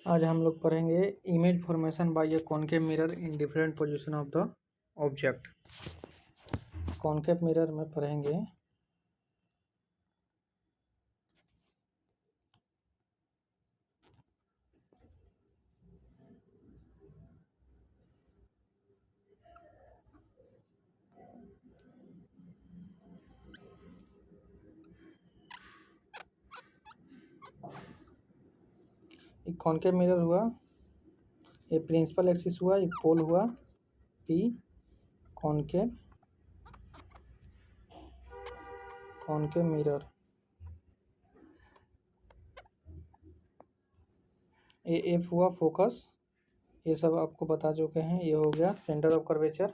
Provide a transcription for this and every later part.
आज हम लोग पढ़ेंगे image formation by A concave mirror in different position of the object. Concave mirror में पढ़ेंगे एक कॉनकेव मिरर हुआ, ये प्रिंसिपल एक्सिस हुआ, ये पोल हुआ पी कॉनकेव कॉनकेव मिरर। ये एफ हुआ फोकस, ये सब आपको बता चुके हैं। ये हो गया सेंटर ऑफ कर्वेचर।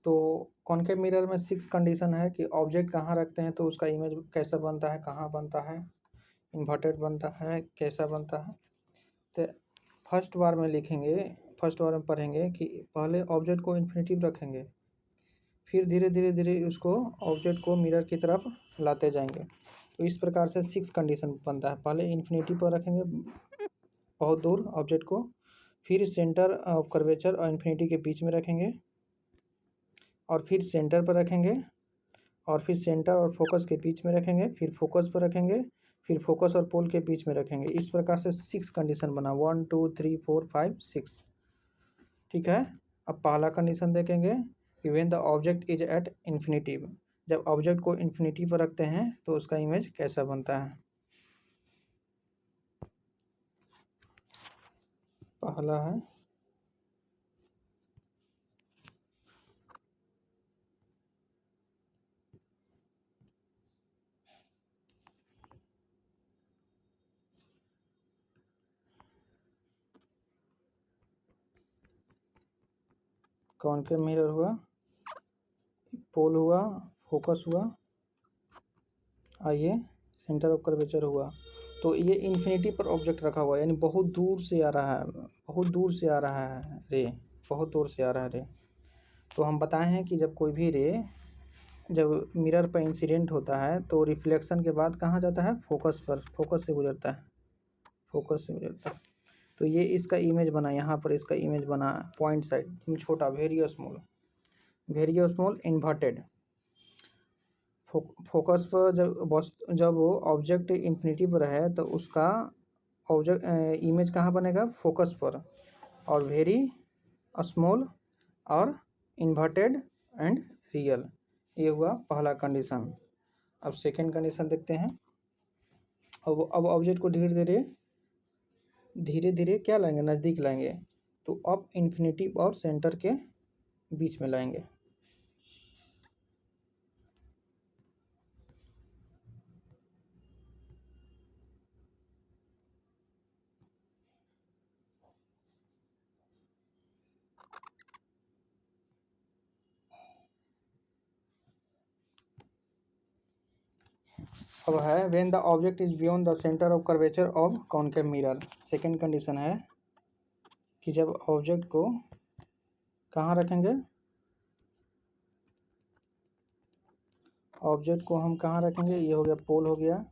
तो कॉनकेव मिरर में 6 कंडीशन है कि ऑब्जेक्ट कहाँ रखते हैं तो उसका इमेज कैसा बनता है, कहाँ बनता है, इन्वर्टेड बनता है, कैसा बनता है। तो फर्स्ट बार में लिखेंगे, फर्स्ट बार में पढ़ेंगे कि पहले ऑब्जेक्ट को इन्फिनिटिव रखेंगे, फिर धीरे धीरे धीरे उसको ऑब्जेक्ट को मिरर की तरफ लाते जाएंगे। तो इस प्रकार से 6 कंडीशन बनता है। पहले इन्फिनिटी पर रखेंगे बहुत दूर ऑब्जेक्ट को, फिर सेंटर ऑफ कर्वेचर और इन्फिनिटी के बीच में रखेंगे, और फिर सेंटर पर रखेंगे, और फिर सेंटर और फोकस के बीच में रखेंगे, फिर फोकस पर रखेंगे, फिर फोकस और पोल के बीच में रखेंगे। इस प्रकार से 6 कंडीशन बना, 1 2 3 4 5 6। ठीक है। अब पहला कंडीशन देखेंगे कि when the object is at infinitive, जब ऑब्जेक्ट को इन्फिनिटी पर रखते हैं तो उसका इमेज कैसा बनता है। पहला है कॉनकेव मिरर हुआ, पोल हुआ, फोकस हुआ, आइए सेंटर ऑफ कर्वेचर हुआ। तो ये इन्फिनिटी पर ऑब्जेक्ट रखा हुआ है, यानी बहुत दूर से आ रहा है, बहुत दूर से आ रहा है रे, बहुत दूर से आ रहा है रे। तो हम बताए हैं कि जब कोई भी रे जब मिरर पर इंसिडेंट होता है तो रिफ्लेक्शन के बाद कहाँ जाता है, फोकस पर, फोकस से गुजरता है, फोकस से गुजरता है। तो ये इसका इमेज बना, यहाँ पर इसका इमेज बना पॉइंट साइड छोटा, very small, very small inverted. Focus पर जब वो ऑब्जेक्ट इन्फिनिटी पर है तो उसका ऑब्जेक्ट इमेज कहाँ बनेगा, फोकस पर, और वेरी स्मॉल और इन्वर्टेड एंड रियल। ये हुआ पहला कंडीशन। अब सेकेंड कंडीशन देखते हैं। अब ऑब्जेक्ट को धीरे धीरे क्या लाएंगे, नज़दीक लाएंगे। तो अब इन्फिनिटी और सेंटर के बीच में लाएंगे। अब है when the object is beyond the centre of curvature of concave mirror. Second condition है कि जब ऑब्जेक्ट को कहाँ रखेंगे, ऑब्जेक्ट को हम कहाँ रखेंगे, ये हो गया पोल हो गया,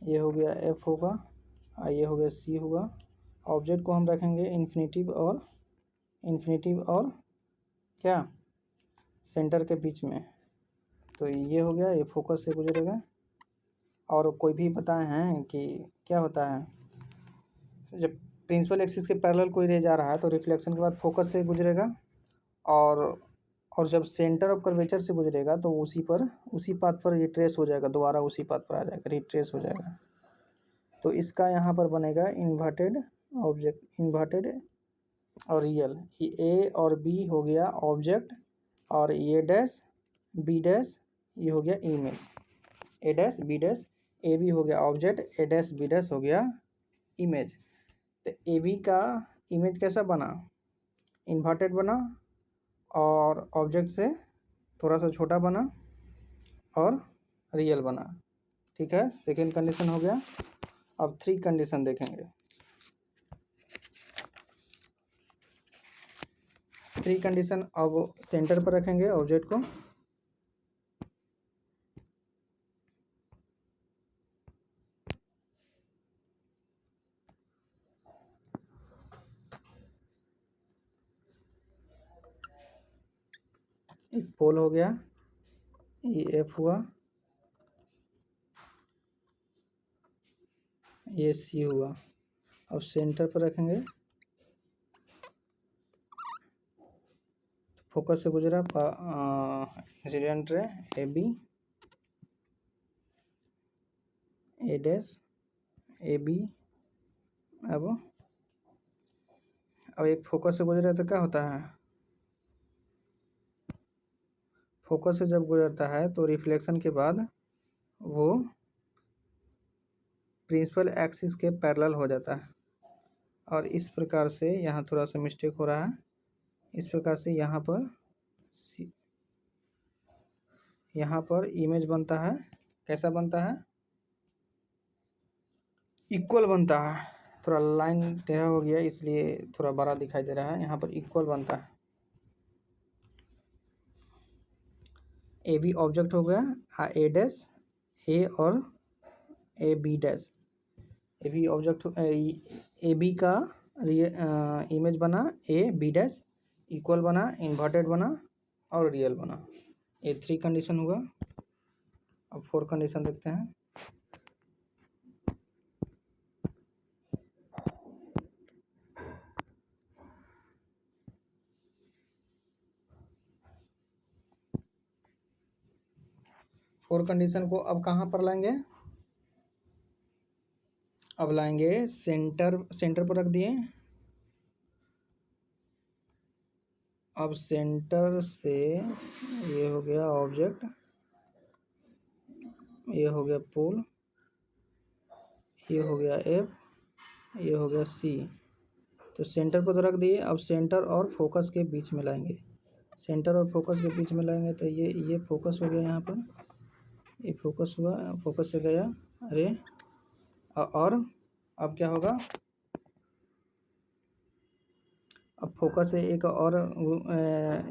ये हो गया एफ होगा, ये हो गया सी होगा। ऑब्जेक्ट को हम रखेंगे इन्फिनिटिव और क्या, सेंटर के बीच में। तो ये हो गया, ये फोकस से गुजरेगा। और कोई भी बताए हैं कि क्या होता है, जब प्रिंसिपल एक्सिस के पैरेलल कोई रे जा रहा है तो रिफ्लेक्शन के बाद फोकस से गुजरेगा, और जब सेंटर ऑफ कर्वेचर से गुजरेगा तो उसी पाथ पर रिट्रेस हो जाएगा, दोबारा उसी पाथ पर आ जाएगा, रिट्रेस हो जाएगा। तो इसका यहाँ पर बनेगा इन्वर्टेड ऑब्जेक्ट, इन्वर्टेड और रियल। ये ए और बी हो गया ऑब्जेक्ट, और ए डैश बी डैश ये हो गया image, A dash B dash, A B हो गया object, A dash B dash हो गया इमेज। तो ए बी का इमेज कैसा बना, इन्वर्टेड बना, और ऑब्जेक्ट से थोड़ा सा छोटा बना, और रियल बना। ठीक है, सेकेंड कंडीशन हो गया। अब 3 कंडीशन देखेंगे। 3 कंडीशन, अब सेंटर पर रखेंगे ऑब्जेक्ट को, एक पोल हो गया, ये एफ हुआ, ये सी हुआ। अब सेंटर पर रखेंगे, फोकस से गुजरा incident ray A B, A dash, A B. अब एक फोकस से गुजरा तो क्या होता है, फोकस से जब गुजरता है तो रिफ्लेक्शन के बाद वो प्रिंसिपल एक्सिस के पैरेलल हो जाता है। और इस प्रकार से यहाँ थोड़ा सा मिस्टेक हो रहा है, इस प्रकार से यहाँ पर इमेज बनता है। कैसा बनता है, इक्वल बनता है। थोड़ा लाइन टेढ़ा हो गया इसलिए थोड़ा बड़ा दिखाई दे रहा है। यहाँ पर इक्वल बनता है। ए बी ऑब्जेक्ट हो गया, ए डैश ए और A B dash. A B object, A B का इमेज बना, ए बी डैश इक्वल बना, इन्वर्टेड बना और रियल बना। ये 3 कंडीशन हुआ। अब 4 कंडीशन देखते हैं। फोर कंडीशन को अब कहाँ पर लाएंगे, अब लाएंगे सेंटर पर रख दिए। अब सेंटर से ये हो गया ऑब्जेक्ट, ये हो गया पोल, ये हो गया एफ, ये हो गया सी। तो सेंटर पर तो रख दिए। अब सेंटर और फोकस के बीच में लाएंगे, सेंटर और फोकस के बीच में लाएंगे तो ये फोकस हो गया, यहाँ पर ये फोकस हुआ, फोकस से गया, अरे और अब क्या होगा, अब फोकस से एक और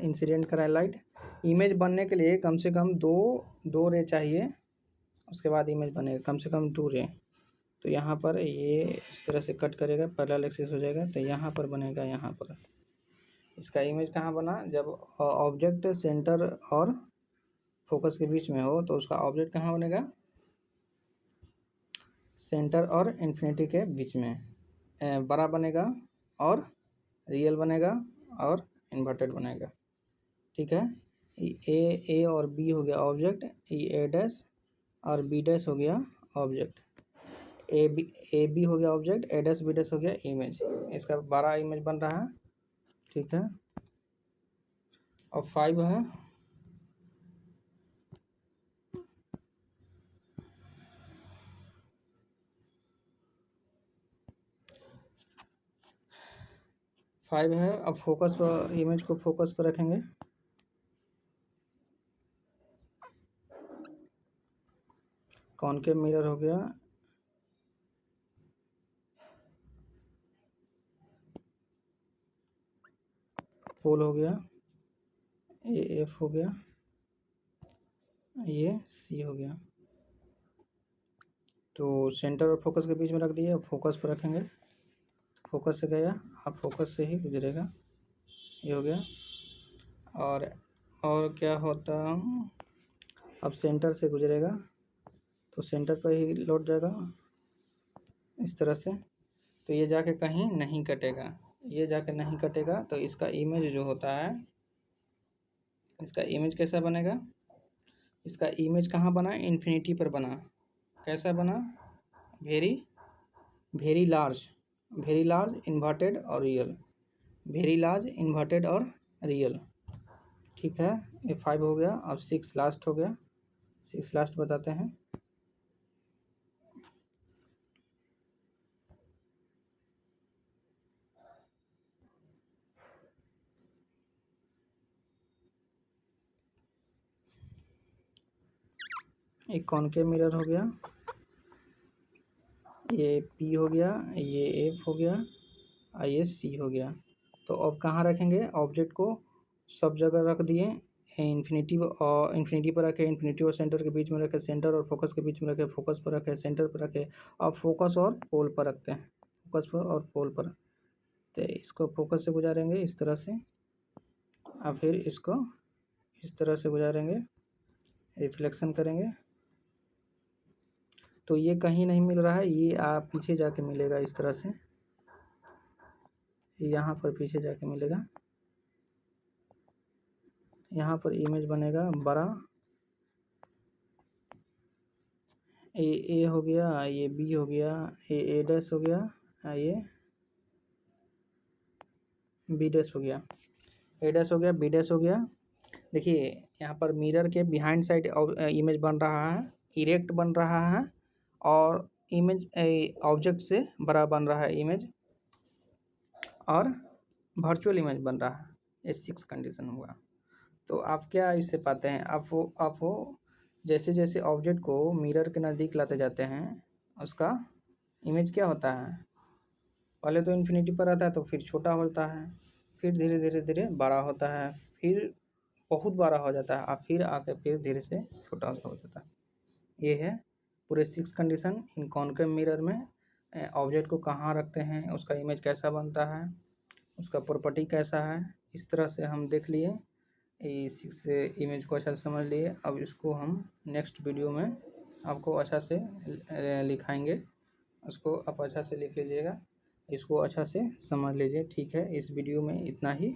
इंसिडेंट कराए लाइट। इमेज बनने के लिए कम से कम दो रे चाहिए, उसके बाद इमेज बनेगा, कम से कम 2 रे। तो यहाँ पर ये इस तरह से कट करेगा, पैरेलल एक्सिस हो जाएगा, तो यहाँ पर बनेगा, यहाँ पर इसका इमेज कहाँ बना, जब ऑब्जेक्ट सेंटर और फोकस के बीच में हो तो उसका ऑब्जेक्ट कहाँ बनेगा, सेंटर और इन्फिनिटी के बीच में बड़ा बनेगा और रियल बनेगा और इन्वर्टेड बनेगा। ठीक है, ए और बी हो गया ऑब्जेक्ट, ए डैश और बी डैश हो गया ऑब्जेक्ट, ए बी हो गया object, A dash B dash हो गया इमेज। इसका 12 इमेज बन रहा है। ठीक है, और 5 है, अब फोकस पर, इमेज को फोकस पर रखेंगे। कॉनकेव मिरर हो गया, पोल हो गया, ये एफ हो गया, ये सी हो गया। तो सेंटर और फोकस के बीच में रख दिए। अब फोकस पर रखेंगे, फोकस से गया, अब फोकस से ही गुजरेगा, ये हो गया। और क्या होता, अब सेंटर से गुजरेगा तो सेंटर पर ही लौट जाएगा इस तरह से। तो ये जाके कहीं नहीं कटेगा, ये जाके नहीं कटेगा। तो इसका इमेज जो होता है, इसका इमेज कैसा बनेगा, इसका इमेज कहाँ बना, इन्फिनिटी पर बना। कैसा बना, वेरी लार्ज इन्वर्टेड और रियल, वेरी लार्ज इन्वर्टेड और रियल। ठीक है, ये 5 हो गया। अब 6 लास्ट हो गया, 6 लास्ट बताते हैं। एक कॉनकेव मिरर हो गया, ये पी हो गया, ये एफ हो गया और ये सी हो गया। तो अब कहाँ रखेंगे, ऑब्जेक्ट को सब जगह रख दिए, इन्फिनिटी पर रखे, इन्फिनिटी और सेंटर के बीच में रखे, सेंटर और फोकस के बीच में रखे, फोकस पर रखे, सेंटर पर रखे। अब फोकस और पोल पर रखते हैं, फोकस पर और पोल पर। तो इसको फोकस से गुजारेंगे इस तरह से, और फिर इसको इस तरह से गुजारेंगे, रिफ्लेक्शन करेंगे तो ये कहीं नहीं मिल रहा है, ये आप पीछे जाके मिलेगा इस तरह से, यहाँ पर पीछे जाके मिलेगा, यहाँ पर इमेज बनेगा बड़ा, ए हो गया, ये बी हो गया, ए डैश हो गया, ये बी डैश हो गया, ए डैश हो गया, बी डैश हो गया। देखिए यहाँ पर मिरर के बिहाइंड साइड इमेज बन रहा है, इरेक्ट बन रहा है, और इमेज ऑब्जेक्ट से बड़ा बन रहा है इमेज, और वर्चुअल इमेज बन रहा है। ये 6 कंडीशन हुआ। तो आप क्या इससे पाते हैं, आप वो जैसे जैसे ऑब्जेक्ट को मिरर के नज़दीक लाते जाते हैं उसका इमेज क्या होता है, पहले तो इन्फिनिटी पर आता है तो फिर छोटा होता है, फिर धीरे धीरे धीरे बड़ा होता है, फिर बहुत बड़ा हो जाता है, और फिर आके फिर धीरे से छोटा हो जाता है। ये है पूरे 6 कंडीशन इन कॉनकेव मिरर में। ऑब्जेक्ट को कहाँ रखते हैं, उसका इमेज कैसा बनता है, उसका प्रॉपर्टी कैसा है, इस तरह से हम देख लिए, इस 6 इमेज को अच्छा से समझ लिए। अब इसको हम नेक्स्ट वीडियो में आपको अच्छा से लिखाएंगे, उसको आप अच्छा से लिख लीजिएगा, इसको अच्छा से समझ लीजिए। ठीक है, इस वीडियो में इतना ही।